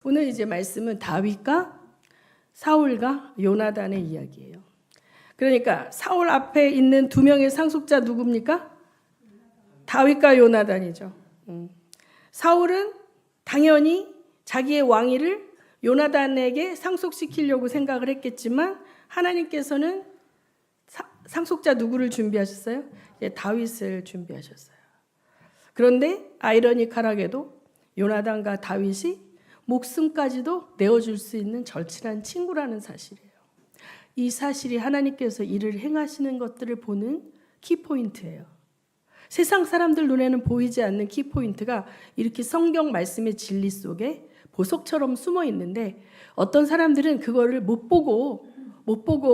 오늘 이제 말씀은 다윗과 사울과 요나단의 이야기예요. 그러니까 사울 앞에 있는 두 명의 상속자 누굽니까? 다윗과 요나단이죠. 사울은 당연히 자기의 왕위를 요나단에게 상속시키려고 생각을 했겠지만 하나님께서는 상속자 누구를 준비하셨어요? 다윗을 준비하셨어요. 그런데 아이러니컬하게도 요나단과 다윗이 목숨까지도 내어줄 수 있는 절친한 친구라는 사실이에요. 이 사실이 하나님께서 일을 행하시는 것들을 보는 키포인트예요. 세상 사람들 눈에는 보이지 않는 키포인트가 이렇게 성경 말씀의 진리 속에 보석처럼 숨어 있는데 어떤 사람들은 그거를 못 보고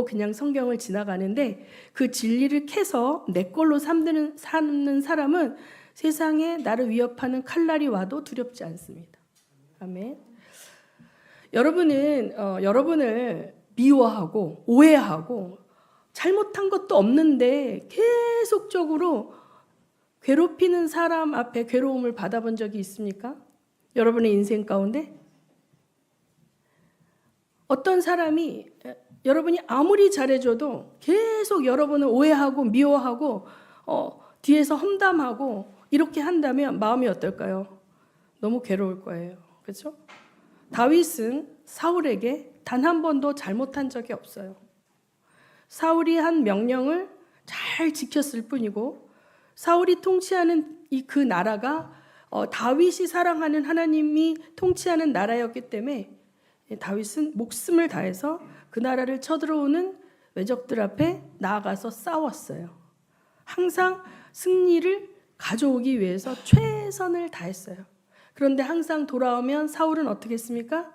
그냥 성경을 지나가는데 그 진리를 캐서 내 걸로 삼는 사람은 세상에 나를 위협하는 칼날이 와도 두렵지 않습니다. 아멘. 여러분은 여러분을 미워하고 오해하고 잘못한 것도 없는데 계속적으로 괴롭히는 사람 앞에 괴로움을 받아본 적이 있습니까? 여러분의 인생 가운데? 어떤 사람이 여러분이 아무리 잘해줘도 계속 여러분을 오해하고 미워하고 뒤에서 험담하고 이렇게 한다면 마음이 어떨까요? 너무 괴로울 거예요. 그렇죠? 다윗은 사울에게 단 한 번도 잘못한 적이 없어요. 사울이 한 명령을 잘 지켰을 뿐이고 사울이 통치하는 그 나라가 다윗이 사랑하는 하나님이 통치하는 나라였기 때문에 다윗은 목숨을 다해서 그 나라를 쳐들어오는 외적들 앞에 나아가서 싸웠어요. 항상 승리를 가져오기 위해서 최선을 다했어요. 그런데 항상 돌아오면 사울은 어떻게 했습니까?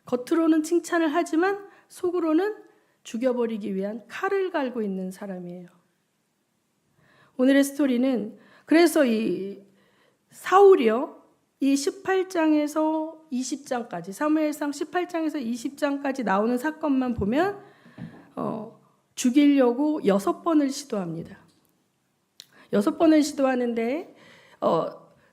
겉으로는 칭찬을 하지만 속으로는 죽여버리기 위한 칼을 갈고 있는 사람이에요. 오늘의 스토리는 그래서 이 사울이요, 이 18장에서 20장까지 사무엘상 18장에서 20장까지 나오는 사건만 보면 죽이려고 6번을 시도합니다. 6번을 시도하는데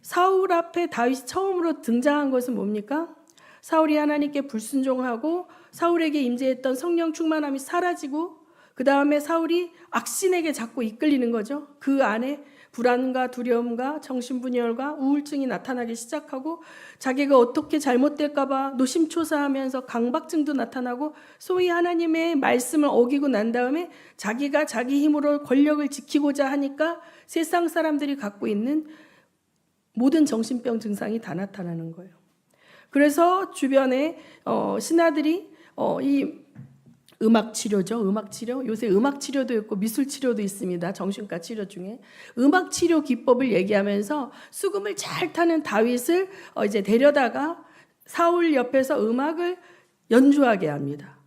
사울 앞에 다윗이 처음으로 등장한 것은 뭡니까? 사울이 하나님께 불순종하고 사울에게 임재했던 성령 충만함이 사라지고 그 다음에 사울이 악신에게 자꾸 이끌리는 거죠. 그 안에 불안과 두려움과 정신분열과 우울증이 나타나기 시작하고 자기가 어떻게 잘못될까 봐 노심초사하면서 강박증도 나타나고 소위 하나님의 말씀을 어기고 난 다음에 자기가 자기 힘으로 권력을 지키고자 하니까 세상 사람들이 갖고 있는 모든 정신병 증상이 다 나타나는 거예요. 그래서 주변에 신하들이 이 음악치료죠. 음악치료. 요새 음악치료도 있고 미술치료도 있습니다. 정신과 치료 중에. 음악치료 기법을 얘기하면서 수금을 잘 타는 다윗을 이제 데려다가 사울 옆에서 음악을 연주하게 합니다.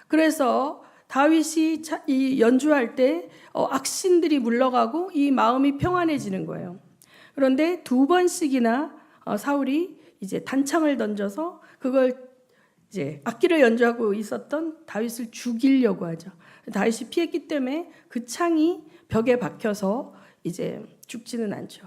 그래서 다윗이 이 연주할 때 악신들이 물러가고 이 마음이 평안해지는 거예요. 그런데 2번씩이나 사울이 이제 단창을 던져서 그걸 이제 악기를 연주하고 있었던 다윗을 죽이려고 하죠. 다윗이 피했기 때문에 그 창이 벽에 박혀서 이제 죽지는 않죠.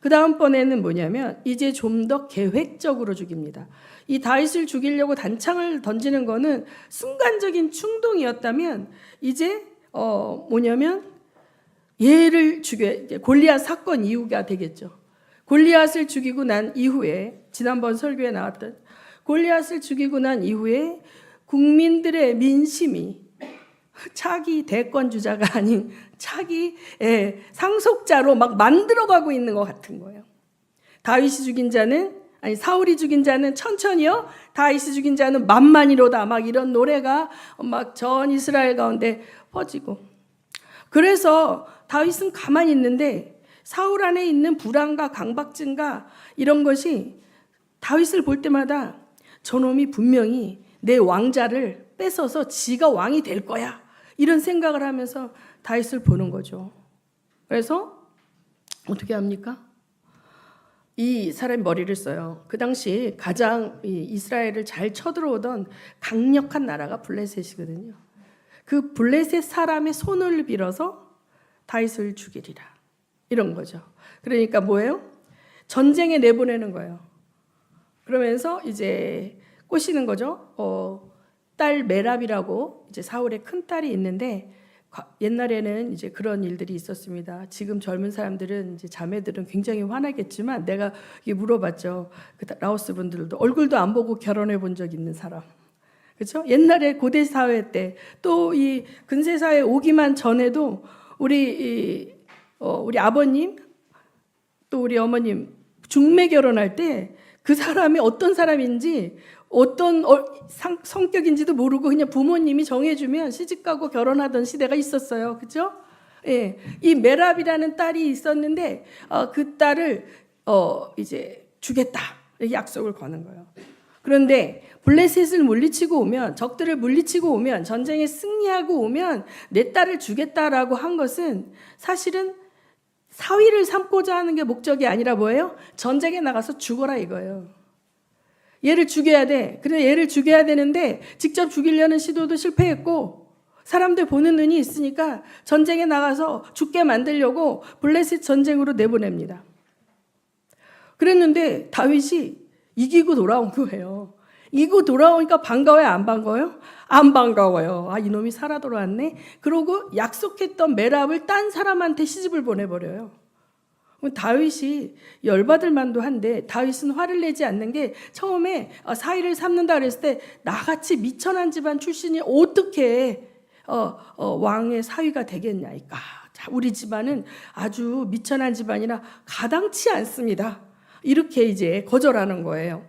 그 다음번에는 뭐냐면 이제 좀 더 계획적으로 죽입니다. 이 다윗을 죽이려고 단창을 던지는 거는 순간적인 충동이었다면 이제 뭐냐면 얘를 골리앗 사건 이후가 되겠죠. 골리앗을 죽이고 난 이후에 지난번 설교에 나왔던 골리앗을 죽이고 난 이후에 국민들의 민심이 차기 대권주자가 아닌 차기 상속자로 막 만들어가고 있는 것 같은 거예요. 사울이 죽인 자는 천천히요, 다윗이 죽인 자는 만만이로다, 막 이런 노래가 막 전 이스라엘 가운데 퍼지고. 그래서 다윗은 가만히 있는데 사울 안에 있는 불안과 강박증과 이런 것이 다윗을 볼 때마다 저놈이 분명히 내 왕자를 뺏어서 지가 왕이 될 거야, 이런 생각을 하면서 다윗을 보는 거죠. 그래서 어떻게 합니까? 이 사람이 머리를 써요. 그 당시 가장 이스라엘을 잘 쳐들어오던 강력한 나라가 블레셋이거든요. 그 블레셋 사람의 손을 빌어서 다윗을 죽이리라, 이런 거죠. 그러니까 뭐예요? 전쟁에 내보내는 거예요. 그러면서 이제 꼬시는 거죠. 딸 메랍이라고 이제 사울의 큰 딸이 있는데 옛날에는 이제 그런 일들이 있었습니다. 지금 젊은 사람들은 이제 자매들은 굉장히 화나겠지만 내가 이게 물어봤죠. 그 라오스 분들도 얼굴도 안 보고 결혼해 본 적 있는 사람. 그렇죠? 옛날에 고대 사회 때 또 이 근세 사회 오기만 전에도 우리 아버님 또 우리 어머님 중매 결혼할 때 그 사람이 어떤 사람인지 어떤 성격인지도 모르고 그냥 부모님이 정해주면 시집가고 결혼하던 시대가 있었어요. 그렇죠? 예, 이 메랍이라는 딸이 있었는데 그 딸을 이제 주겠다 이렇게 약속을 거는 거예요. 그런데 블레셋을 물리치고 오면 적들을 물리치고 오면 전쟁에 승리하고 오면 내 딸을 주겠다라고 한 것은 사실은 사위를 삼고자 하는 게 목적이 아니라 뭐예요? 전쟁에 나가서 죽어라 이거예요. 얘를 죽여야 돼. 그래서 얘를 죽여야 되는데 직접 죽이려는 시도도 실패했고 사람들 보는 눈이 있으니까 전쟁에 나가서 죽게 만들려고 블레셋 전쟁으로 내보냅니다. 그랬는데 다윗이 이기고 돌아온 거예요. 이기고 돌아오니까 반가워요? 안 반가워요? 안 반가워요. 아, 이놈이 살아 돌아왔네. 그러고 약속했던 메랍을 딴 사람한테 시집을 보내버려요. 다윗이 열받을 만도 한데 다윗은 화를 내지 않는 게 처음에 사위를 삼는다 그랬을 때 나같이 미천한 집안 출신이 어떻게 왕의 사위가 되겠냐니까. 우리 집안은 아주 미천한 집안이라 가당치 않습니다. 이렇게 이제 거절하는 거예요.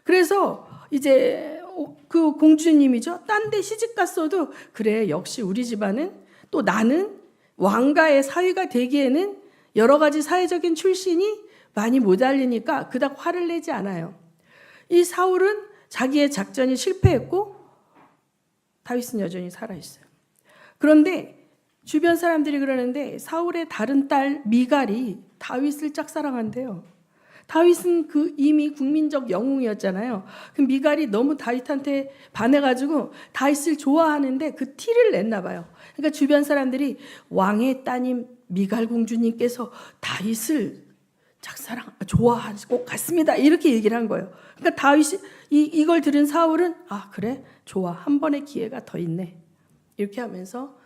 그래서 이제 그 공주님이죠. 딴 데 시집 갔어도 그래 역시 우리 집안은 또 나는 왕가의 사위가 되기에는 여러 가지 사회적인 출신이 많이 모자르니까 그닥 화를 내지 않아요. 이 사울은 자기의 작전이 실패했고 다윗은 여전히 살아있어요. 그런데 주변 사람들이 그러는데 사울의 다른 딸 미갈이 다윗을 짝사랑한대요. 다윗은 이미 국민적 영웅이었잖아요. 그 미갈이 너무 다윗한테 반해가지고 다윗을 좋아하는데 그 티를 냈나 봐요. 그러니까 주변 사람들이 왕의 따님 미갈 공주님께서 다윗을 좋아하실 것 같습니다. 이렇게 얘기를 한 거예요. 그러니까 다윗이 이걸 들은 사울은 아 그래 좋아 한 번의 기회가 더 있네. 이렇게 하면서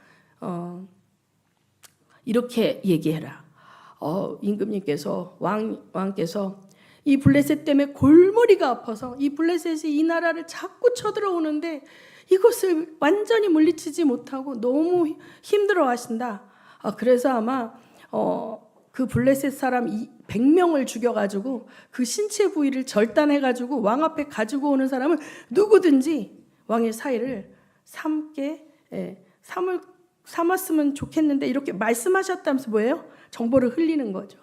이렇게 얘기해라. 임금님께서 왕께서 이 블레셋 때문에 골머리가 아파서 이 블레셋이 이 나라를 자꾸 쳐들어오는데 이것을 완전히 물리치지 못하고 너무 힘들어 하신다. 그래서 아마 그 블레셋 사람 100명을 죽여가지고 그 신체 부위를 절단해가지고 왕 앞에 가지고 오는 사람은 누구든지 왕의 사위를 삼았으면 좋겠는데 이렇게 말씀하셨다면서 뭐예요? 정보를 흘리는 거죠.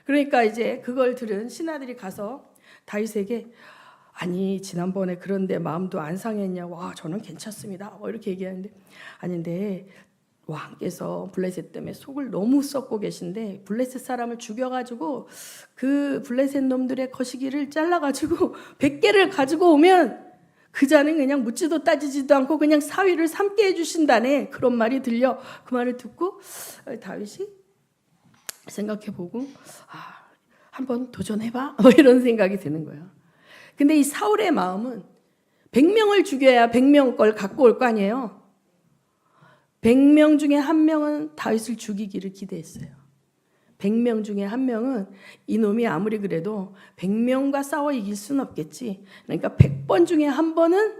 그러니까 이제 그걸 들은 신하들이 가서 다윗에게 아니 지난번에 그런데 마음도 안 상했냐고 저는 괜찮습니다. 이렇게 얘기하는데 아닌데 왕께서 블레셋 때문에 속을 너무 썩고 계신데 블레셋 사람을 죽여가지고 그 블레셋 놈들의 거시기를 잘라가지고 100개를 가지고 오면 그 자는 그냥 묻지도 따지지도 않고 그냥 사위를 삼게 해주신다네. 그런 말이 들려. 그 말을 듣고 다윗이 생각해보고 한번 도전해봐 이런 생각이 드는 거예요. 근데 이 사울의 마음은 100명을 죽여야 100명 걸 갖고 올 거 아니에요. 100명 중에 한 명은 다윗을 죽이기를 기대했어요. 100명 중에 한 명은 이놈이 아무리 그래도 100명과 싸워 이길 수는 없겠지. 그러니까 100번 중에 한 번은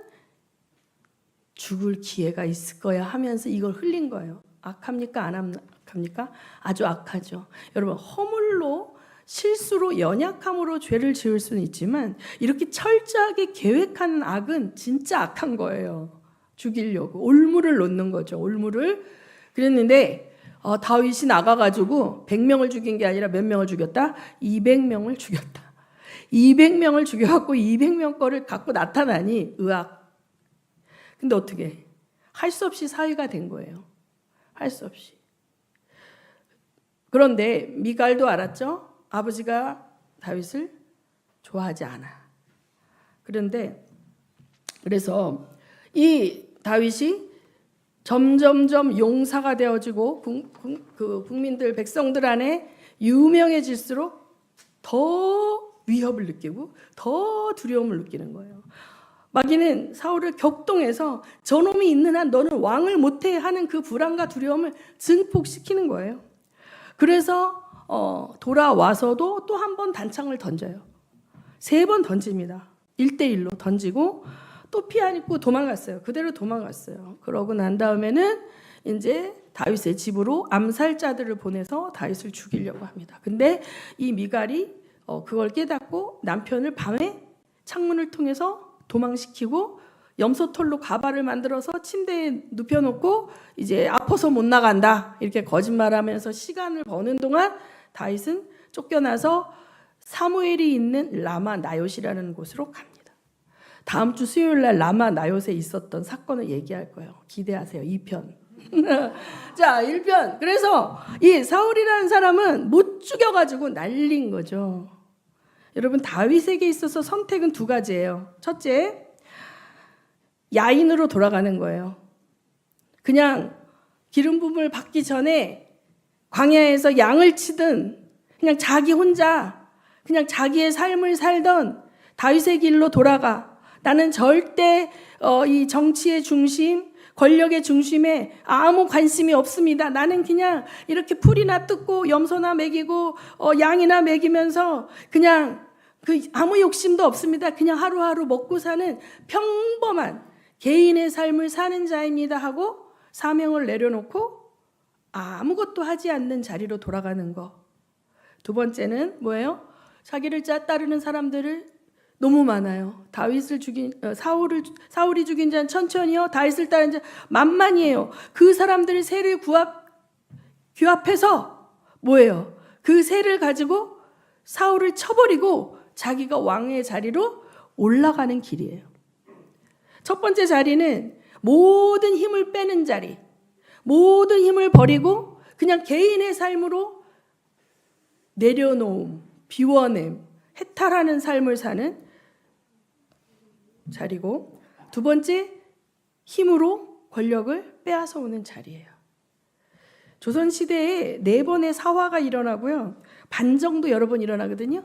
죽을 기회가 있을 거야 하면서 이걸 흘린 거예요. 악합니까? 안 악합니까? 아주 악하죠. 여러분 허물로 실수로 연약함으로 죄를 지을 수는 있지만 이렇게 철저하게 계획하는 악은 진짜 악한 거예요. 죽이려고 올무를 놓는 거죠. 올무를. 그랬는데 다윗이 나가가지고 100명을 죽인 게 아니라 몇 명을 죽였다? 200명을 죽였다. 200명을 죽여갖고 200명 거를 갖고 나타나니 의악. 근데 어떻게 할 수 없이 사위가 된 거예요. 할 수 없이. 그런데 미갈도 알았죠? 아버지가 다윗을 좋아하지 않아. 그래서 이 다윗이 점점점 용사가 되어지고 국민들 백성들 안에 유명해질수록 더 위협을 느끼고 더 두려움을 느끼는 거예요. 마귀는 사울을 격동해서 저놈이 있는 한 너는 왕을 못해 하는 그 불안과 두려움을 증폭시키는 거예요. 그래서 돌아와서도 또 한 번 단창을 던져요. 3번 던집니다. 1대1로 던지고 또 피 안 입고 도망갔어요. 그대로 도망갔어요. 그러고 난 다음에는 이제 다윗의 집으로 암살자들을 보내서 다윗을 죽이려고 합니다. 근데 이 미갈이 그걸 깨닫고 남편을 밤에 창문을 통해서 도망시키고 염소털로 가발을 만들어서 침대에 눕혀놓고 이제 아파서 못 나간다 이렇게 거짓말하면서 시간을 버는 동안 다윗은 쫓겨나서 사무엘이 있는 라마 나요시라는 곳으로 갑니다. 다음 주 수요일 날 라마 나요시에 있었던 사건을 얘기할 거예요. 기대하세요. 2편. 자, 1편. 그래서 이 사울이라는 사람은 못 죽여가지고 날린 거죠. 여러분, 다윗에게 있어서 선택은 2가지예요. 첫째, 야인으로 돌아가는 거예요. 그냥 기름 부음을 받기 전에 광야에서 양을 치든 그냥 자기 혼자 그냥 자기의 삶을 살던 다윗의 길로 돌아가. 나는 절대 이 정치의 중심, 권력의 중심에 아무 관심이 없습니다. 나는 그냥 이렇게 풀이나 뜯고 염소나 먹이고 양이나 먹이면서 그냥 아무 욕심도 없습니다. 그냥 하루하루 먹고 사는 평범한 개인의 삶을 사는 자입니다 하고 사명을 내려놓고 아무것도 하지 않는 자리로 돌아가는 거. 2번째는 뭐예요? 자기를 따르는 사람들을 너무 많아요. 사울이 죽인 자는 천천히요. 다윗을 따르는 자는 만만이에요. 그 사람들의 세를 규합해서 뭐예요? 그 세를 가지고 사울을 쳐버리고 자기가 왕의 자리로 올라가는 길이에요. 첫 번째 자리는 모든 힘을 빼는 자리, 모든 힘을 버리고 그냥 개인의 삶으로 내려놓음, 비워냄, 해탈하는 삶을 사는 자리고, 2번째, 힘으로 권력을 빼앗아 오는 자리예요. 조선시대에 4번의 사화가 일어나고요. 반정도 여러 번 일어나거든요.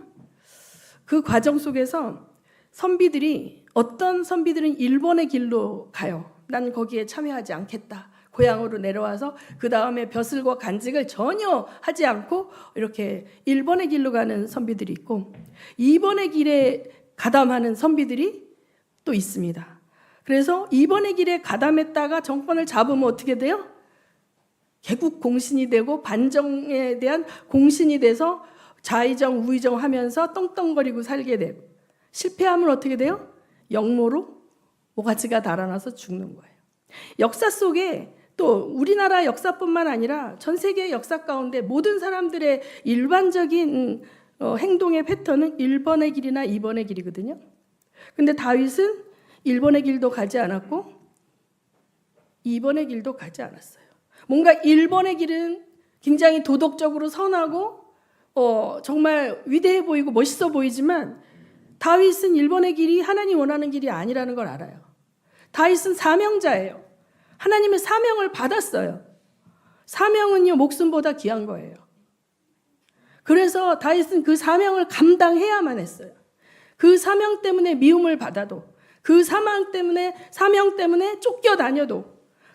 그 과정 속에서 선비들이, 어떤 선비들은 일본의 길로 가요. 난 거기에 참여하지 않겠다. 고향으로 내려와서 그 다음에 벼슬과 간직을 전혀 하지 않고 이렇게 일본의 길로 가는 선비들이 있고, 2번의 길에 가담하는 선비들이 또 있습니다. 그래서 2번의 길에 가담했다가 정권을 잡으면 어떻게 돼요? 개국 공신이 되고 반정에 대한 공신이 돼서 좌의정 우의정 하면서 떵떵거리고 살게 되고, 실패하면 어떻게 돼요? 역모로 모가지가 달아나서 죽는 거예요. 역사 속에 또 우리나라 역사뿐만 아니라 전 세계 역사 가운데 모든 사람들의 일반적인 행동의 패턴은 1번의 길이나 2번의 길이거든요. 근데 다윗은 1번의 길도 가지 않았고 2번의 길도 가지 않았어요. 뭔가 1번의 길은 굉장히 도덕적으로 선하고 정말 위대해 보이고 멋있어 보이지만, 다윗은 1번의 길이 하나님 원하는 길이 아니라는 걸 알아요. 다윗은 사명자예요. 하나님의 사명을 받았어요. 사명은요, 목숨보다 귀한 거예요. 그래서 다윗은 그 사명을 감당해야만 했어요. 그 사명 때문에 미움을 받아도, 그 사명 때문에 쫓겨다녀도,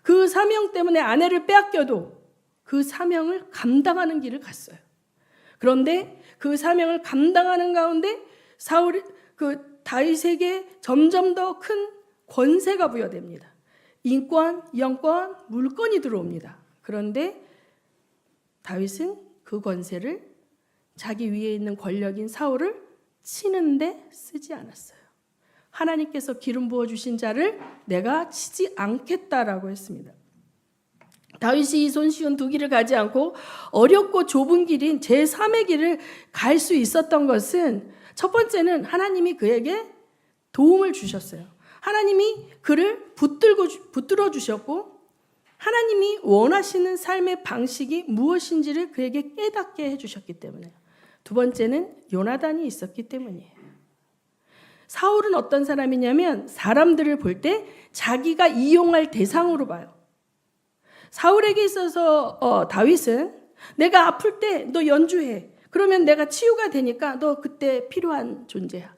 그 사명 때문에 아내를 빼앗겨도 그 사명을 감당하는 길을 갔어요. 그런데 그 사명을 감당하는 가운데 다윗에게 점점 더 큰 권세가 부여됩니다. 인권, 영권, 물권이 들어옵니다. 그런데 다윗은 그 권세를 자기 위에 있는 권력인 사울을 치는데 쓰지 않았어요. 하나님께서 기름 부어주신 자를 내가 치지 않겠다라고 했습니다. 다윗이 이 손쉬운 2길을 가지 않고 어렵고 좁은 길인 제3의 길을 갈 수 있었던 것은, 첫 번째는 하나님이 그에게 도움을 주셨어요. 하나님이 그를 붙들어 주셨고, 하나님이 원하시는 삶의 방식이 무엇인지를 그에게 깨닫게 해주셨기 때문에요. 2번째는 요나단이 있었기 때문이에요. 사울은 어떤 사람이냐면 사람들을 볼 때 자기가 이용할 대상으로 봐요. 사울에게 있어서 다윗은 내가 아플 때 너 연주해. 그러면 내가 치유가 되니까 너 그때 필요한 존재야.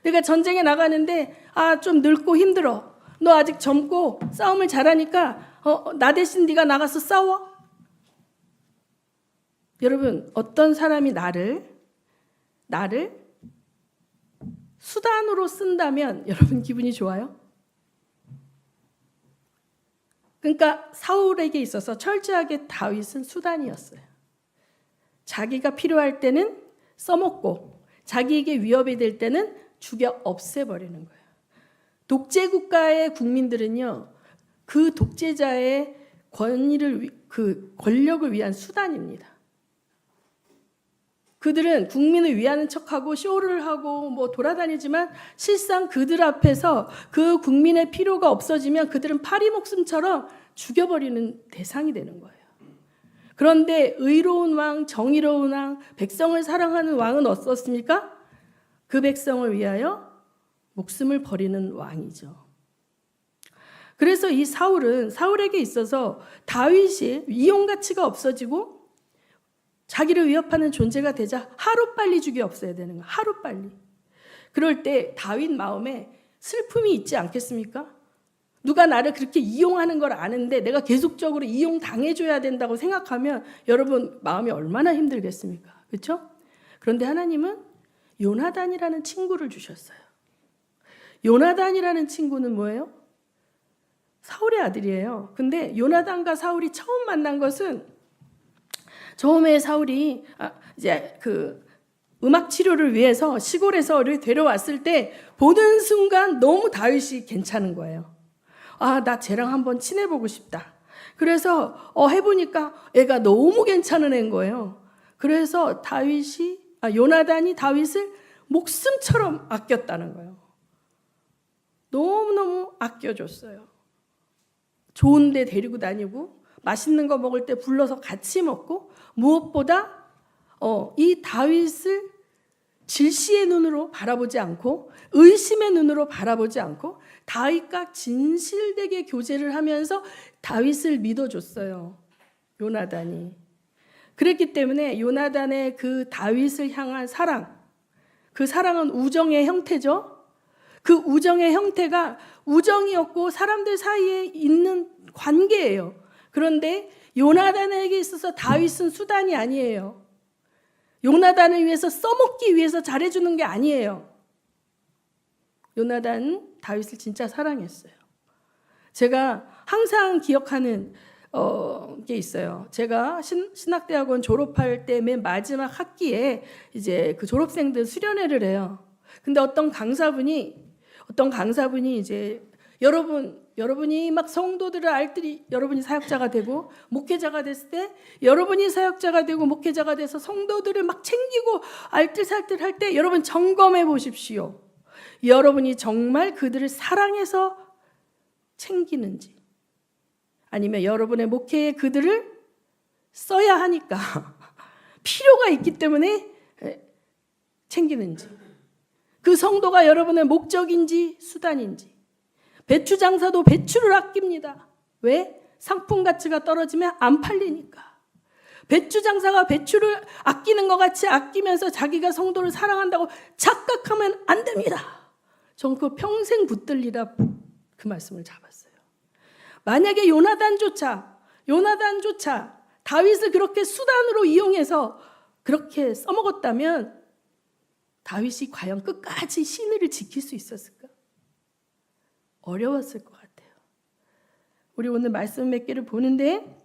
내가 전쟁에 나가는데 좀 늙고 힘들어. 너 아직 젊고 싸움을 잘하니까 나 대신 네가 나가서 싸워. 여러분, 어떤 사람이 나를 수단으로 쓴다면 여러분 기분이 좋아요? 그러니까 사울에게 있어서 철저하게 다윗은 수단이었어요. 자기가 필요할 때는 써먹고 자기에게 위협이 될 때는 죽여 없애버리는 거예요. 독재 국가의 국민들은요, 그 독재자의 권력을 위한 수단입니다. 그들은 국민을 위하는 척하고 쇼를 하고 돌아다니지만 실상 그들 앞에서 그 국민의 필요가 없어지면 그들은 파리 목숨처럼 죽여버리는 대상이 되는 거예요. 그런데 의로운 왕, 정의로운 왕, 백성을 사랑하는 왕은 어떻습니까? 그 백성을 위하여 목숨을 버리는 왕이죠. 그래서 이 사울에게 있어서 다윗이 이용 가치가 없어지고 자기를 위협하는 존재가 되자 하루빨리 죽여 없애야 되는 거야. 하루빨리. 그럴 때 다윗 마음에 슬픔이 있지 않겠습니까? 누가 나를 그렇게 이용하는 걸 아는데 내가 계속적으로 이용당해줘야 된다고 생각하면 여러분 마음이 얼마나 힘들겠습니까? 그렇죠? 그런데 하나님은 요나단이라는 친구를 주셨어요. 요나단이라는 친구는 뭐예요? 사울의 아들이에요. 근데 요나단과 사울이 처음 만난 것은 처음에 사울이 이제 그 음악 치료를 위해서 시골에서 데려왔을 때 보는 순간 너무 다윗이 괜찮은 거예요. 나 쟤랑 한번 친해보고 싶다. 그래서 해보니까 애가 너무 괜찮은 애인 거예요. 그래서 요나단이 다윗을 목숨처럼 아꼈다는 거예요. 너무너무 아껴줬어요. 좋은 데 데리고 다니고 맛있는 거 먹을 때 불러서 같이 먹고 무엇보다 이 다윗을 질시의 눈으로 바라보지 않고 의심의 눈으로 바라보지 않고 다윗과 진실되게 교제를 하면서 다윗을 믿어줬어요. 요나단이. 그랬기 때문에 요나단의 그 다윗을 향한 사랑, 그 사랑은 우정의 형태죠. 그 우정의 형태가 우정이었고 사람들 사이에 있는 관계예요. 그런데 요나단에게 있어서 다윗은 수단이 아니에요. 요나단을 위해서 써먹기 위해서 잘해주는 게 아니에요. 요나단은 다윗을 진짜 사랑했어요. 제가 항상 기억하는 게 있어요. 제가 신학대학원 졸업할 때 맨 마지막 학기에 이제 그 졸업생들 수련회를 해요. 근데 어떤 강사분이 이제 여러분이 막 성도들을 알뜰히 여러분이 사역자가 되고 목회자가 됐을 때 여러분이 사역자가 되고 목회자가 돼서 성도들을 막 챙기고 알뜰살뜰 할 때 여러분 점검해 보십시오. 여러분이 정말 그들을 사랑해서 챙기는지 아니면 여러분의 목회에 그들을 써야 하니까 필요가 있기 때문에 챙기는지 그 성도가 여러분의 목적인지 수단인지. 배추 장사도 배추를 아낍니다. 왜? 상품 가치가 떨어지면 안 팔리니까. 배추 장사가 배추를 아끼는 것 같이 아끼면서 자기가 성도를 사랑한다고 착각하면 안 됩니다. 전 그 평생 붙들리라 그 말씀을 잡았어요. 만약에 요나단조차 다윗을 그렇게 수단으로 이용해서 그렇게 써먹었다면 다윗이 과연 끝까지 신의를 지킬 수 있었을까? 어려웠을 것 같아요. 우리 오늘 말씀 몇 개를 보는데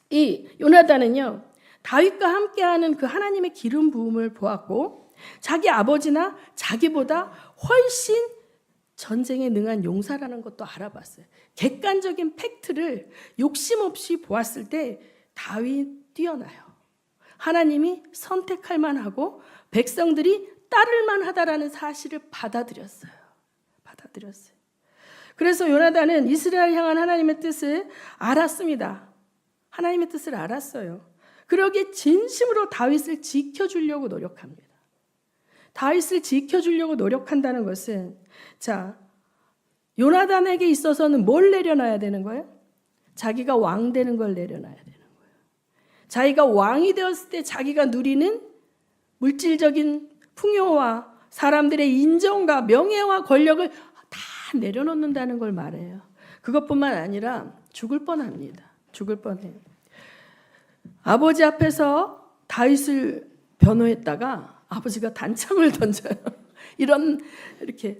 이 요나단은요 다윗과 함께하는 그 하나님의 기름 부음을 보았고 자기 아버지나 자기보다 훨씬 전쟁에 능한 용사라는 것도 알아봤어요. 객관적인 팩트를 욕심 없이 보았을 때 다윗 뛰어나요. 하나님이 선택할 만하고 백성들이 따를 만하다라는 사실을 받아들였어요. 그래서 요나단은 이스라엘 향한 하나님의 뜻을 알았습니다. 하나님의 뜻을 알았어요. 그러기에 진심으로 다윗을 지켜주려고 노력합니다. 다윗을 지켜주려고 노력한다는 것은 요나단에게 있어서는 뭘 내려놔야 되는 거예요? 자기가 왕 되는 걸 내려놔야 되는 거예요. 자기가 왕이 되었을 때 자기가 누리는 물질적인 풍요와 사람들의 인정과 명예와 권력을 다 내려놓는다는 걸 말해요. 그것뿐만 아니라 죽을 뻔합니다. 죽을 뻔해요. 아버지 앞에서 다윗을 변호했다가 아버지가 단창을 던져요. 이렇게.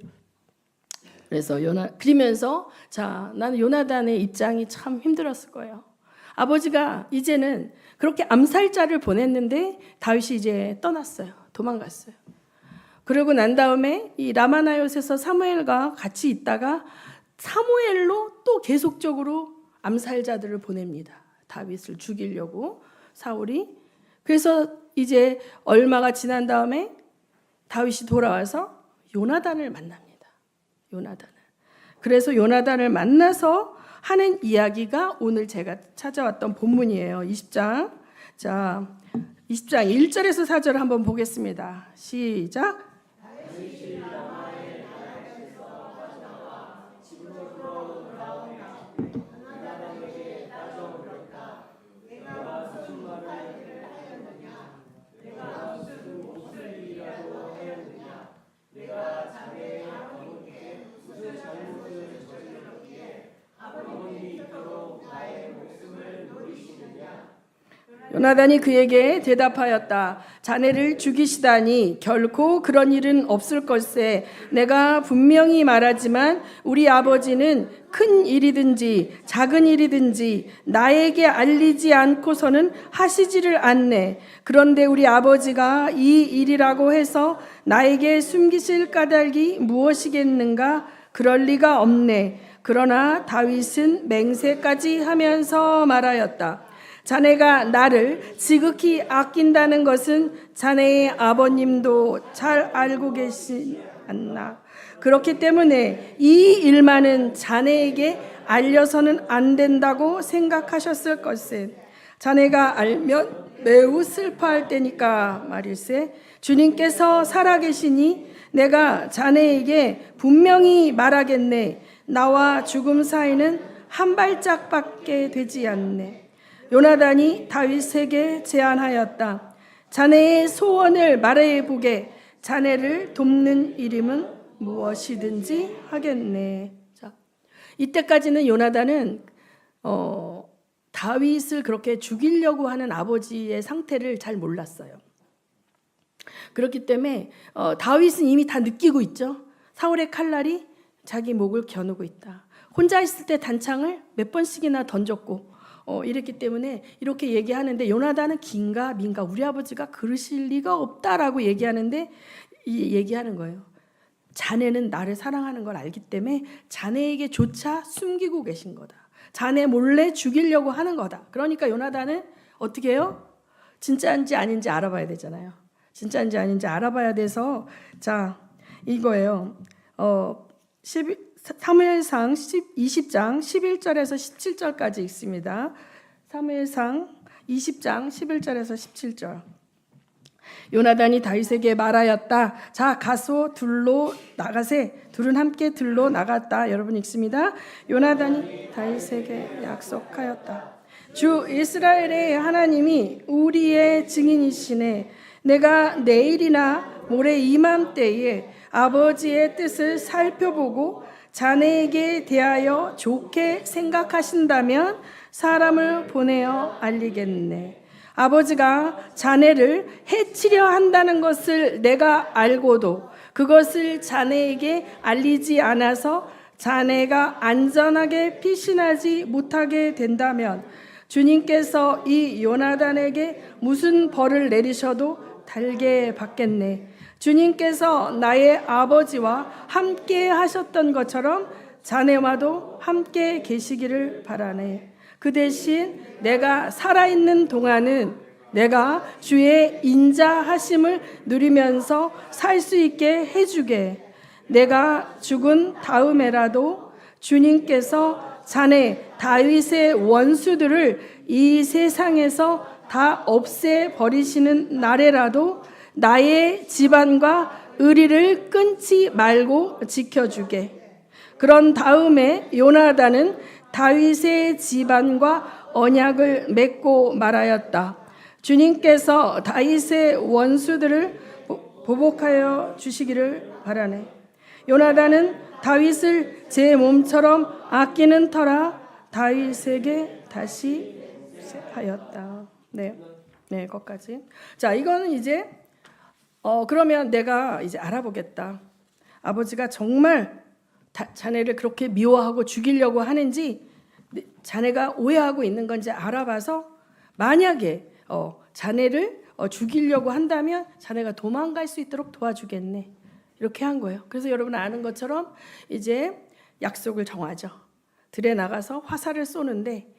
그래서 그러면서 나는 요나단의 입장이 참 힘들었을 거예요. 아버지가 이제는 그렇게 암살자를 보냈는데 다윗이 이제 떠났어요. 도망갔어요. 그러고 난 다음에 이 라마나요트에서 사무엘과 같이 있다가 사무엘로 또 계속적으로 암살자들을 보냅니다. 다윗을 죽이려고 사울이. 그래서 이제 얼마가 지난 다음에 다윗이 돌아와서 요나단을 만납니다. 요나단을. 그래서 요나단을 만나서 하는 이야기가 오늘 제가 찾아왔던 본문이에요. 20장. 자, 20장 1절에서 4절을 한번 보겠습니다. 시작. 요나단이 그에게 대답하였다. 자네를 죽이시다니 결코 그런 일은 없을 것세. 내가 분명히 말하지만 우리 아버지는 큰 일이든지 작은 일이든지 나에게 알리지 않고서는 하시지를 않네. 그런데 우리 아버지가 이 일이라고 해서 나에게 숨기실 까닭이 무엇이겠는가? 그럴 리가 없네. 그러나 다윗은 맹세까지 하면서 말하였다. 자네가 나를 지극히 아낀다는 것은 자네의 아버님도 잘 알고 계시지 않나. 그렇기 때문에 이 일만은 자네에게 알려서는 안 된다고 생각하셨을 것세. 자네가 알면 매우 슬퍼할 때니까 말일세. 주님께서 살아계시니 내가 자네에게 분명히 말하겠네. 나와 죽음 사이는 한 발짝밖에 되지 않네. 요나단이 다윗에게 제안하였다. 자네의 소원을 말해보게. 자네를 돕는 일임은 무엇이든지 하겠네. 자, 이때까지는 요나단은 다윗을 그렇게 죽이려고 하는 아버지의 상태를 잘 몰랐어요. 그렇기 때문에 다윗은 이미 다 느끼고 있죠. 사울의 칼날이 자기 목을 겨누고 있다. 혼자 있을 때 단창을 몇 번씩이나 던졌고 이랬기 때문에 이렇게 얘기하는데 요나단은 긴가 민가 우리 아버지가 그러실 리가 없다라고 얘기하는데 얘기하는 거예요. 자네는 나를 사랑하는 걸 알기 때문에 자네에게조차 숨기고 계신 거다. 자네 몰래 죽이려고 하는 거다. 그러니까 요나단은 어떻게 해요? 진짜인지 아닌지 알아봐야 되잖아요. 진짜인지 아닌지 알아봐야 돼서 자 이거예요. 사무엘상 20장 11절에서 17절까지 있습니다. 사무엘상 20장 11절에서 17절. 요나단이 다윗에게 말하였다. 자 가서 들로 나가세. 둘은 함께 들로 나갔다. 여러분 읽습니다. 요나단이 다윗에게 약속하였다. 주 이스라엘의 하나님이 우리의 증인이시네. 내가 내일이나 모레 이맘때에 아버지의 뜻을 살펴보고 자네에게 대하여 좋게 생각하신다면 사람을 보내어 알리겠네. 아버지가 자네를 해치려 한다는 것을 내가 알고도 그것을 자네에게 알리지 않아서 자네가 안전하게 피신하지 못하게 된다면 주님께서 이 요나단에게 무슨 벌을 내리셔도 달게 받겠네. 주님께서 나의 아버지와 함께 하셨던 것처럼 자네와도 함께 계시기를 바라네. 그 대신 내가 살아있는 동안은 내가 주의 인자하심을 누리면서 살 수 있게 해주게. 내가 죽은 다음에라도 주님께서 자네 다윗의 원수들을 이 세상에서 다 없애버리시는 날에라도 나의 집안과 의리를 끊지 말고 지켜주게. 그런 다음에 요나단은 다윗의 집안과 언약을 맺고 말하였다. 주님께서 다윗의 원수들을 보복하여 주시기를 바라네. 요나단은 다윗을 제 몸처럼 아끼는 터라 다윗에게 다시 하였다. 네, 거기까지. 자, 이거는 이제 그러면 내가 이제 알아보겠다. 아버지가 정말 자네를 그렇게 미워하고 죽이려고 하는지, 자네가 오해하고 있는 건지 알아봐서 만약에 자네를 죽이려고 한다면 자네가 도망갈 수 있도록 도와주겠네. 이렇게 한 거예요. 그래서 여러분 아는 것처럼 이제 약속을 정하죠. 들에 나가서 화살을 쏘는데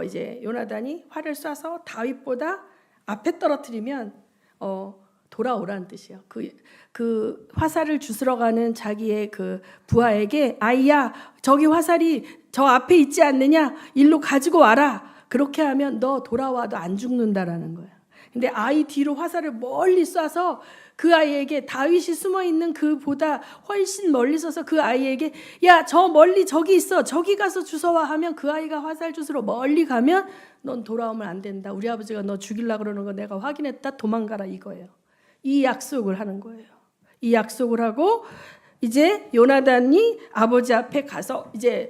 이제 요나단이 활을 쏴서 다윗보다 앞에 떨어뜨리면 돌아오라는 뜻이에요. 그 화살을 주스러 가는 자기의 그 부하에게 아이야, 저기 화살이 저 앞에 있지 않느냐? 일로 가지고 와라. 그렇게 하면 너 돌아와도 안 죽는다라는 거예요. 근데 아이 뒤로 화살을 멀리 쏴서 그 아이에게, 다윗이 숨어 있는 그보다 훨씬 멀리 서서 그 아이에게 야, 저 멀리 저기 있어, 저기 가서 주워와 하면 그 아이가 화살 주스러 멀리 가면 넌 돌아오면 안 된다. 우리 아버지가 너 죽이려고 그러는 거 내가 확인했다. 도망가라 이거예요. 이 약속을 하는 거예요. 이 약속을 하고 이제 요나단이 아버지 앞에 가서 이제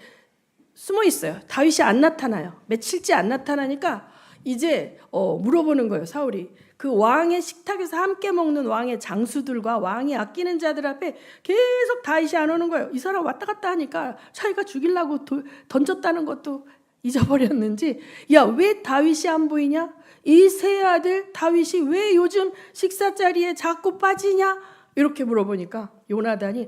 숨어 있어요. 다윗이 안 나타나요. 며칠째 안 나타나니까 이제 물어보는 거예요. 사울이 그 왕의 식탁에서 함께 먹는 왕의 장수들과 왕이 아끼는 자들 앞에 계속 다윗이 안 오는 거예요. 이 사람 왔다 갔다 하니까 자기가 죽이려고 던졌다는 것도 잊어버렸는지, 야, 왜 다윗이 안 보이냐? 이 세 아들 다윗이 왜 요즘 식사 자리에 자꾸 빠지냐? 이렇게 물어보니까 요나단이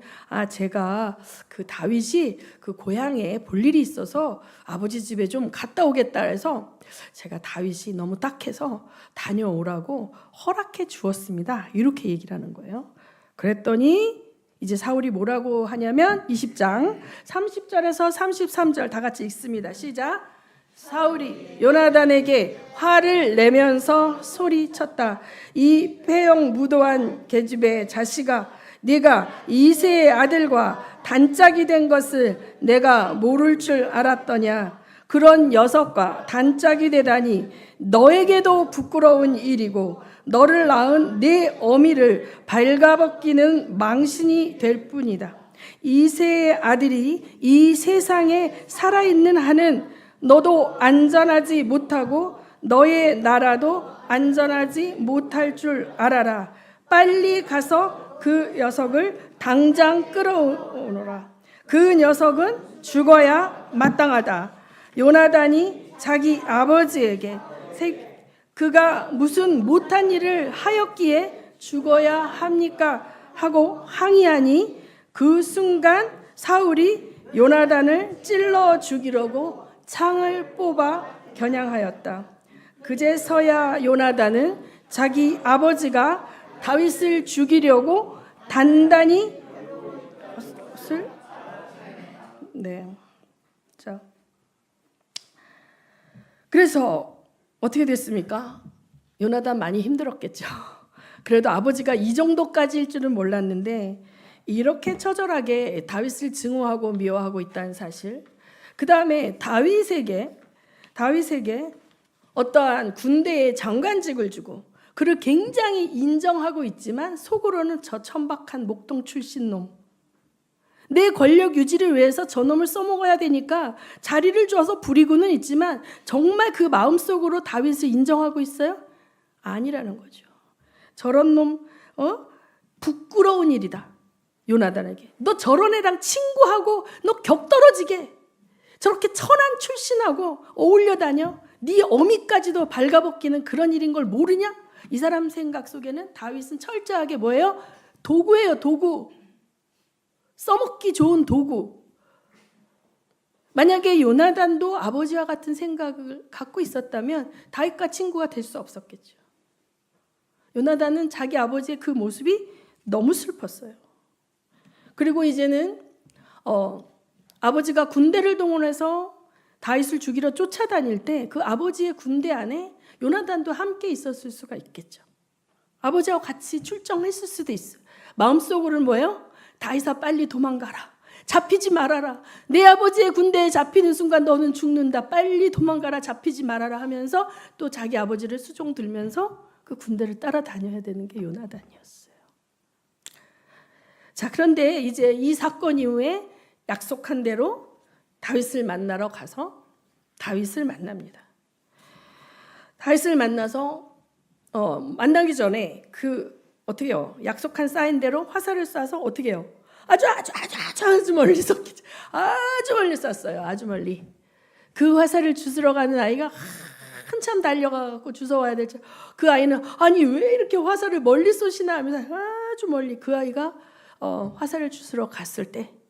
제가 그 다윗이 그 고향에 볼 일이 있어서 아버지 집에 좀 갔다 오겠다 해서 제가 다윗이 너무 딱해서 다녀오라고 허락해 주었습니다. 이렇게 얘기를 하는 거예요. 그랬더니 이제 사울이 뭐라고 하냐면 20장 30절에서 33절 다 같이 읽습니다. 시작. 사울이 요나단에게 화를 내면서 소리쳤다. 이 패형 무도한 계집의 자식아, 네가 이새의 아들과 단짝이 된 것을 내가 모를 줄 알았더냐. 그런 녀석과 단짝이 되다니 너에게도 부끄러운 일이고 너를 낳은 네 어미를 발가벗기는 망신이 될 뿐이다. 이새의 아들이 이 세상에 살아있는 한은 너도 안전하지 못하고 너의 나라도 안전하지 못할 줄 알아라. 빨리 가서 그 녀석을 당장 끌어오너라. 그 녀석은 죽어야 마땅하다. 요나단이 자기 아버지에게 그가 무슨 못한 일을 하였기에 죽어야 합니까? 하고 항의하니 그 순간 사울이 요나단을 찔러 죽이려고 창을 뽑아 겨냥하였다. 그제서야 요나단은 자기 아버지가 다윗을 죽이려고 단단히 자, 그래서 어떻게 됐습니까? 요나단 많이 힘들었겠죠. 그래도 아버지가 이 정도까지일 줄은 몰랐는데 이렇게 처절하게 다윗을 증오하고 미워하고 있다는 사실. 그 다음에 다윗에게 어떠한 군대의 장관직을 주고 그를 굉장히 인정하고 있지만 속으로는 저 천박한 목동 출신 놈, 내 권력 유지를 위해서 저놈을 써먹어야 되니까 자리를 줘서 부리고는 있지만 정말 그 마음속으로 다윗을 인정하고 있어요? 아니라는 거죠. 저런 놈 부끄러운 일이다. 요나단에게 너 저런 애랑 친구하고 너 격떨어지게 저렇게 천한 출신하고 어울려 다녀? 네 어미까지도 발가벗기는 그런 일인 걸 모르냐? 이 사람 생각 속에는 다윗은 철저하게 뭐예요? 도구예요. 도구. 써먹기 좋은 도구. 만약에 요나단도 아버지와 같은 생각을 갖고 있었다면 다윗과 친구가 될 수 없었겠죠. 요나단은 자기 아버지의 그 모습이 너무 슬펐어요. 그리고 이제는 아버지가 군대를 동원해서 다윗을 죽이러 쫓아다닐 때 그 아버지의 군대 안에 요나단도 함께 있었을 수가 있겠죠. 아버지하고 같이 출정했을 수도 있어요. 마음속으로는 뭐예요? 다윗아 빨리 도망가라. 잡히지 말아라. 내 아버지의 군대에 잡히는 순간 너는 죽는다. 빨리 도망가라. 잡히지 말아라 하면서 또 자기 아버지를 수종 들면서 그 군대를 따라다녀야 되는 게 요나단이었어요. 자, 그런데 이제 이 사건 이후에 약속한 대로 다윗을 만나러 가서 다윗을 만납니다. 다윗을 만나서 만나기 전에 어떻게 해요? 약속한 사인대로 화살을 쏴서 어떻게 해요? 아주 멀리서 아주 멀리 쐈어요. 아주 멀리. 그 화살을 주스러 가는 아이가 한참 달려가고 주워와야 될지, 그 아이는 아니 왜 이렇게 화살을 멀리 쏘시나 하면서 아주 멀리 그 아이가 화살을 주스러 갔을 때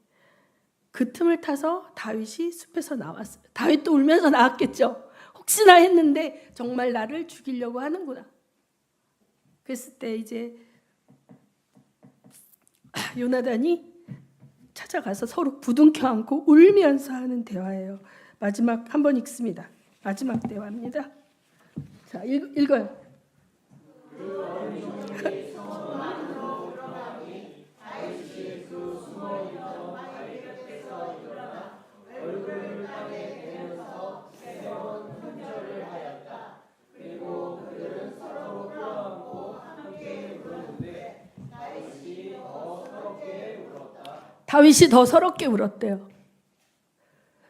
그 틈을 타서 다윗이 숲에서 나왔어요. 다윗도 울면서 나왔겠죠. 혹시나 했는데 정말 나를 죽이려고 하는구나. 그랬을 때 이제 요나단이 찾아가서 서로 부둥켜 안고 울면서 하는 대화예요. 마지막 한번 읽습니다. 마지막 대화입니다. 자, 읽어요. 다윗이 더 서럽게 울었대요.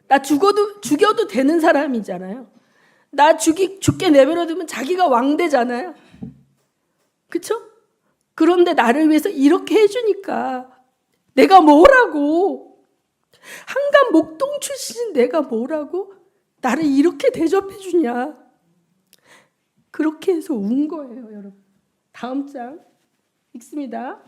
나 죽여도 되는 사람이잖아요. 나 죽게 내버려두면 자기가 왕되잖아요. 그렇죠? 그런데 나를 위해서 이렇게 해주니까 내가 뭐라고, 한간 목동 출신 내가 뭐라고 나를 이렇게 대접해주냐. 그렇게 해서 운 거예요, 여러분. 다음 장 읽습니다.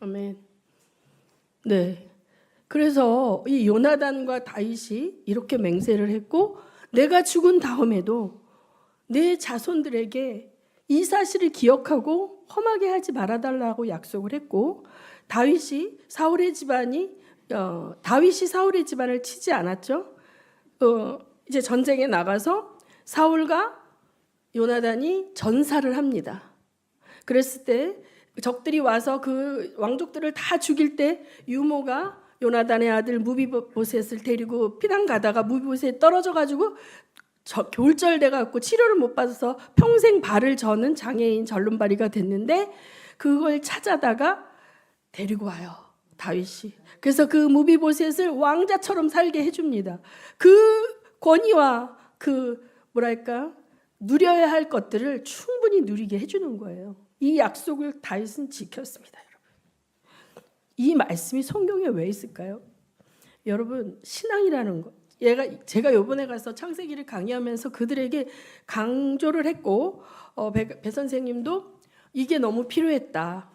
아멘. 네. 그래서 이 요나단과 다윗이 이렇게 맹세를 했고, 내가 죽은 다음에도 내 자손들에게 이 사실을 기억하고 험하게 하지 말아달라고 약속을 했고, 다윗이 사울의 집안을 치지 않았죠. 이제 전쟁에 나가서 사울과 요나단이 전사를 합니다. 그랬을 때 적들이 와서 그 왕족들을 다 죽일 때 유모가 요나단의 아들 무비보셋을 데리고 피난 가다가 무비보셋이 떨어져가지고 골절돼갖고 치료를 못 받아서 평생 발을 저는 장애인 절름발이가 됐는데, 그걸 찾아다가 데리고 와요, 다윗이. 그래서 그 무비보셋을 왕자처럼 살게 해줍니다. 그 권위와 누려야 할 것들을 충분히 누리게 해주는 거예요. 이 약속을 다윗은 지켰습니다, 여러분. 이 말씀이 성경에 왜 있을까요? 여러분, 신앙이라는 것, 제가 이번에 가서 창세기를 강의하면서 그들에게 강조를 했고, 배 선생님도 이게 너무 필요했다.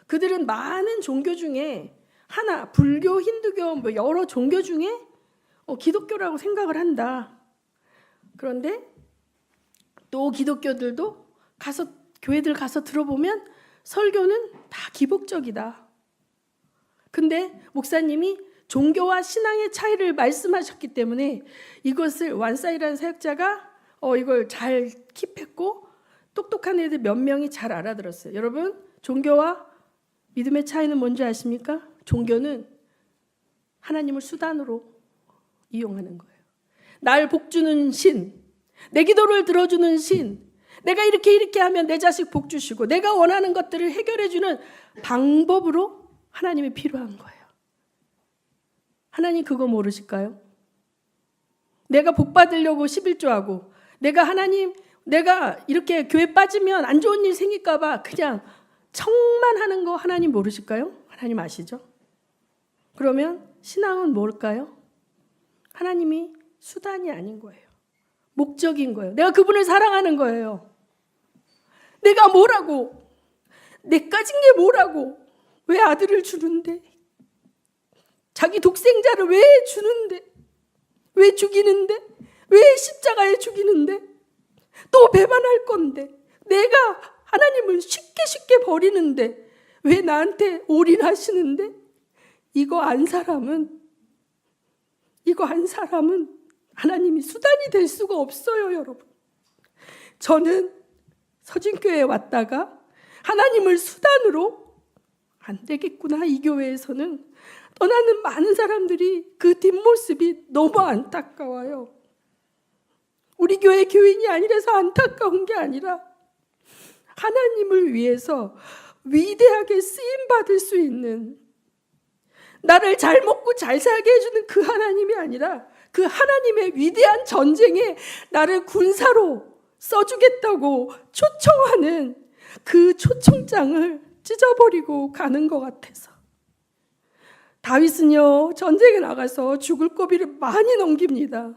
그들은 많은 종교 중에 하나, 불교, 힌두교 여러 종교 중에 기독교라고 생각을 한다. 그런데 또 기독교들도 교회들 가서 들어보면 설교는 다 기복적이다. 근데 목사님이 종교와 신앙의 차이를 말씀하셨기 때문에 이것을 완사이라는 사역자가 이걸 잘 킵했고, 똑똑한 애들 몇 명이 잘 알아들었어요. 여러분, 종교와 믿음의 차이는 뭔지 아십니까? 종교는 하나님을 수단으로 이용하는 거예요. 날 복주는 신, 내 기도를 들어주는 신, 내가 이렇게 하면 내 자식 복 주시고 내가 원하는 것들을 해결해주는 방법으로 하나님이 필요한 거예요. 하나님 그거 모르실까요? 내가 복 받으려고 11조하고 내가 이렇게 교회 빠지면 안 좋은 일 생길까 봐 그냥 청만 하는 거 하나님 모르실까요? 하나님 아시죠? 그러면 신앙은 뭘까요? 하나님이 수단이 아닌 거예요. 목적인 거예요. 내가 그분을 사랑하는 거예요. 내가 뭐라고? 내 가진 게 뭐라고? 왜 아들을 주는데? 자기 독생자를 왜 주는데? 왜 죽이는데? 왜 십자가에 죽이는데? 또 배반할 건데? 내가 하나님을 쉽게 버리는데 왜 나한테 올인하시는데? 이거 안 사람은 하나님이 수단이 될 수가 없어요, 여러분. 저는 서진교회에 왔다가 하나님을 수단으로 안 되겠구나, 이 교회에서는 떠나는 많은 사람들이 그 뒷모습이 너무 안타까워요. 우리 교회 교인이 아니라서 안타까운 게 아니라 하나님을 위해서 위대하게 쓰임받을 수 있는, 나를 잘 먹고 잘 살게 해주는 그 하나님이 아니라 그 하나님의 위대한 전쟁에 나를 군사로 써주겠다고 초청하는 그 초청장을 찢어버리고 가는 것 같아서. 다윗은요, 전쟁에 나가서 죽을 고비를 많이 넘깁니다.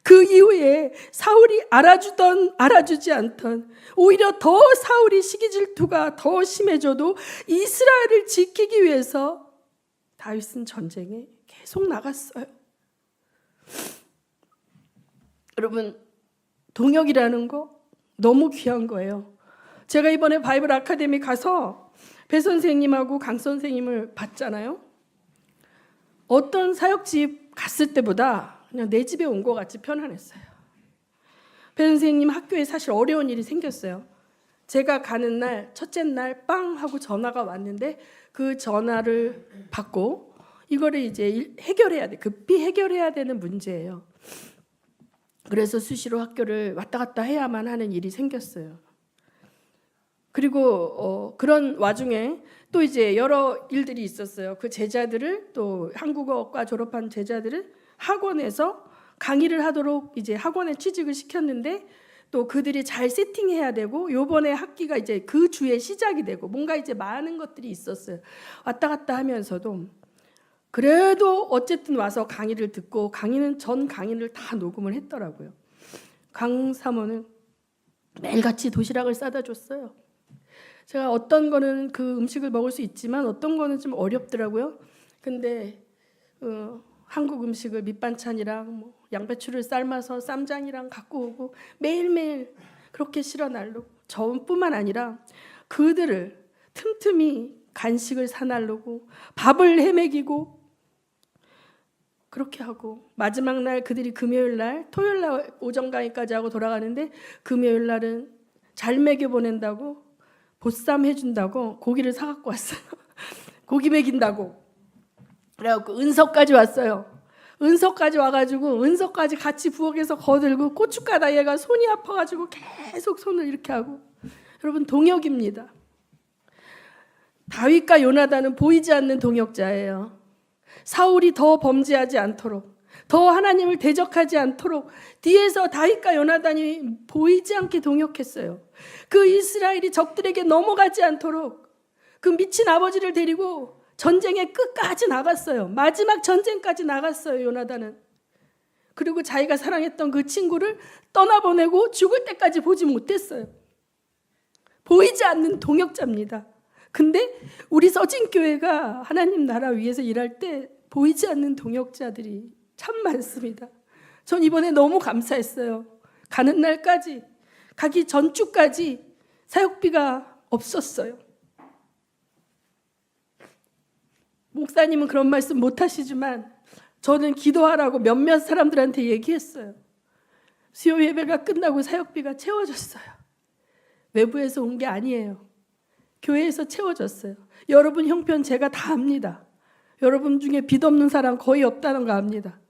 그 이후에 사울이 알아주지 않던, 오히려 더 사울이 시기 질투가 더 심해져도 이스라엘을 지키기 위해서 다윗은 전쟁에 계속 나갔어요. 여러분, 동역이라는 거 너무 귀한 거예요. 제가 이번에 바이블 아카데미 가서 배 선생님하고 강 선생님을 봤잖아요. 어떤 사역집 갔을 때보다 그냥 내 집에 온 것 같이 편안했어요. 배 선생님 학교에 사실 어려운 일이 생겼어요. 제가 가는 날, 첫째 날 빵 하고 전화가 왔는데 그 전화를 받고 이거를 이제 해결해야 돼. 급히 해결해야 되는 문제예요. 그래서 수시로 학교를 왔다 갔다 해야만 하는 일이 생겼어요. 그리고 그런 와중에 또 이제 여러 일들이 있었어요. 그 제자들을, 또 한국어과 졸업한 제자들을 학원에서 강의를 하도록 이제 학원에 취직을 시켰는데, 또 그들이 잘 세팅해야 되고, 요번에 학기가 이제 그 주에 시작이 되고, 뭔가 이제 많은 것들이 있었어요. 왔다 갔다 하면서도 그래도 어쨌든 와서 강의를 듣고, 전 강의를 다 녹음을 했더라고요. 강 사모는 매일같이 도시락을 싸다 줬어요. 제가 어떤 거는 그 음식을 먹을 수 있지만 어떤 거는 좀 어렵더라고요. 근데 한국 음식을 밑반찬이랑 뭐 양배추를 삶아서 쌈장이랑 갖고 오고 매일매일 그렇게 실어 날르고, 저뿐만 아니라 그들을 틈틈이 간식을 사날르고 밥을 해먹이고 그렇게 하고, 마지막 날 그들이 금요일 날, 토요일 날 오전 강의까지 하고 돌아가는데 금요일 날은 잘 먹여보낸다고, 보쌈 해준다고 고기를 사갖고 왔어요. 고기 먹인다고. 그래갖고 은석까지 왔어요. 은석까지 와가지고 은석까지 같이 부엌에서 거들고, 고춧가다 얘가 손이 아파가지고 계속 손을 이렇게 하고. 여러분, 동역입니다. 다윗과 요나단은 보이지 않는 동역자예요. 사울이 더 범죄하지 않도록, 더 하나님을 대적하지 않도록 뒤에서 다윗과 요나단이 보이지 않게 동역했어요. 그 이스라엘이 적들에게 넘어가지 않도록 그 미친 아버지를 데리고 전쟁의 끝까지 나갔어요. 마지막 전쟁까지 나갔어요, 요나단은. 그리고 자기가 사랑했던 그 친구를 떠나보내고 죽을 때까지 보지 못했어요. 보이지 않는 동역자입니다. 근데 우리 서진교회가 하나님 나라 위해서 일할 때 보이지 않는 동역자들이 참 많습니다. 전 이번에 너무 감사했어요. 가는 날까지, 가기 전주까지 사역비가 없었어요. 목사님은 그런 말씀 못 하시지만 저는 기도하라고 몇몇 사람들한테 얘기했어요. 수요 예배가 끝나고 사역비가 채워졌어요. 외부에서 온 게 아니에요. 교회에서 채워졌어요. 여러분 형편 제가 다 압니다. 여러분 중에 빚 없는 사람 거의 없다는 거 압니다.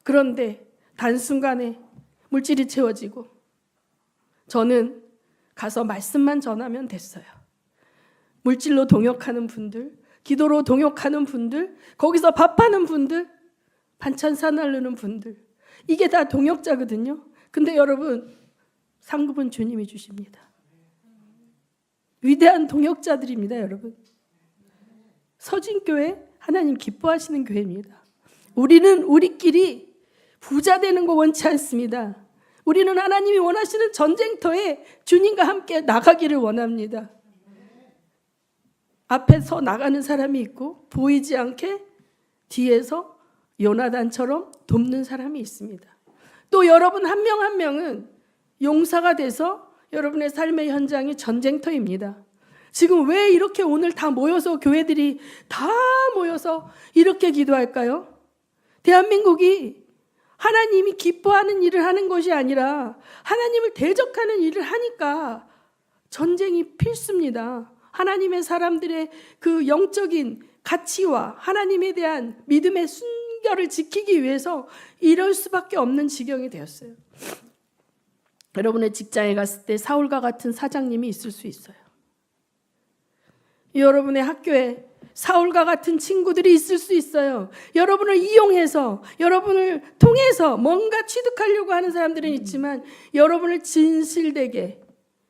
그런데 단순간에 물질이 채워지고 저는 가서 말씀만 전하면 됐어요. 물질로 동역하는 분들, 기도로 동역하는 분들, 거기서 밥하는 분들, 반찬 사나르는 분들, 이게 다 동역자거든요. 근데 여러분, 상급은 주님이 주십니다. 위대한 동역자들입니다, 여러분. 서진교회 하나님 기뻐하시는 교회입니다. 우리는 우리끼리 부자 되는 거 원치 않습니다. 우리는 하나님이 원하시는 전쟁터에 주님과 함께 나가기를 원합니다. 앞에 서 나가는 사람이 있고 보이지 않게 뒤에서 요나단처럼 돕는 사람이 있습니다. 또 여러분 한 명 한 명은 용사가 돼서 여러분의 삶의 현장이 전쟁터입니다. 지금 왜 이렇게 오늘 다 모여서 교회들이 다 모여서 이렇게 기도할까요? 대한민국이 하나님이 기뻐하는 일을 하는 것이 아니라 하나님을 대적하는 일을 하니까 전쟁이 필수입니다. 하나님의 사람들의 그 영적인 가치와 하나님에 대한 믿음의 순결을 지키기 위해서 이럴 수밖에 없는 지경이 되었어요. 여러분의 직장에 갔을 때 사울과 같은 사장님이 있을 수 있어요. 여러분의 학교에 사울과 같은 친구들이 있을 수 있어요. 여러분을 이용해서, 여러분을 통해서 뭔가 취득하려고 하는 사람들은 있지만 여러분을 진실되게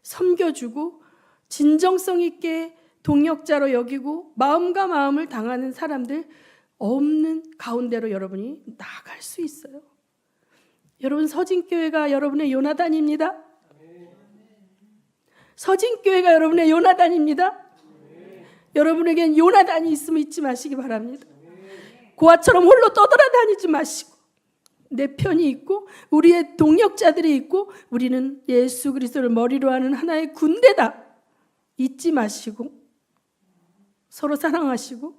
섬겨주고 진정성 있게 동역자로 여기고 마음과 마음을 당하는 사람들 없는 가운데로 여러분이 나갈 수 있어요. 여러분, 서진교회가 여러분의 요나단입니다. 서진교회가 여러분의 요나단입니다. 여러분에겐 요나단이 있으면 잊지 마시기 바랍니다. 고아처럼 홀로 떠돌아다니지 마시고 내 편이 있고 우리의 동역자들이 있고 우리는 예수 그리스도를 머리로 하는 하나의 군대다. 잊지 마시고 서로 사랑하시고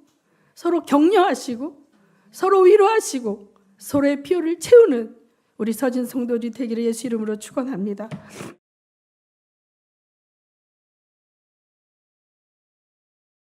서로 격려하시고 서로 위로하시고 서로의 필요를 채우는 우리 서진 성도들이 되기를 예수 이름으로 축원합니다.